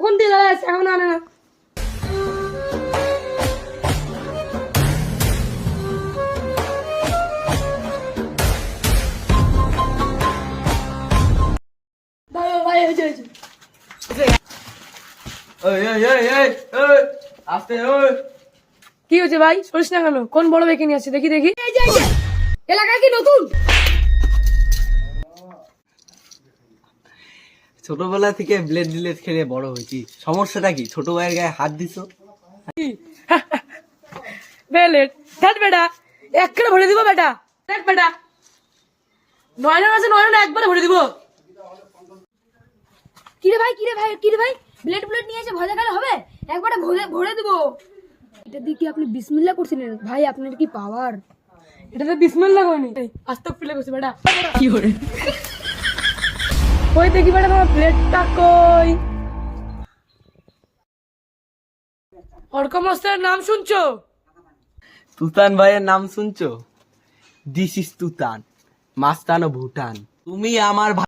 কখন দিয়ে দাঁড়ায় আছে, এখন আনে না। ভাই ভাই হয়েছে হয়েছে। কি হয়েছে ভাই, সরিস না কেন? কোন বড় বেকে নিয়ে আসছে দেখি দেখি। এই যে এলাকায় কি নতুন? ছোটবেলা থেকে ব্লেড ডিলেট খেলে বড় হয়েছি, সমস্যাটা কি? ছোট ভাইয়ের গায়ে হাত দিছো। বেলেট ধ্যাত বেটা, একবারে ভরে দিব বেটা। দেখ বেটা, নয়নের আছে, নয়নে একবারে ভরে দিব। কিরে ভাই কিরে ভাই কিরে ভাই, ব্লেড ব্লেড নিয়ে এসে ভয় দেখালে হবে? একবারে ভরে ভরে দিব। এটা দিয়ে কি আপনি বিসমিল্লাহ করছিলেন ভাই? আপনার কি পাওয়ার? এটাতে বিসমিল্লাহ কইনি, আস্তে ফেলে গেছে বেটা। কি করে কই দেখি বেটা, তোমার প্লেটটা কই? অর্ক মাস্টারের নাম শুনছো? তুতান ভাইয়ের নাম শুনছো? দিস ইজ তুতান, মাস্তান ও ভুটান। তুমি আমার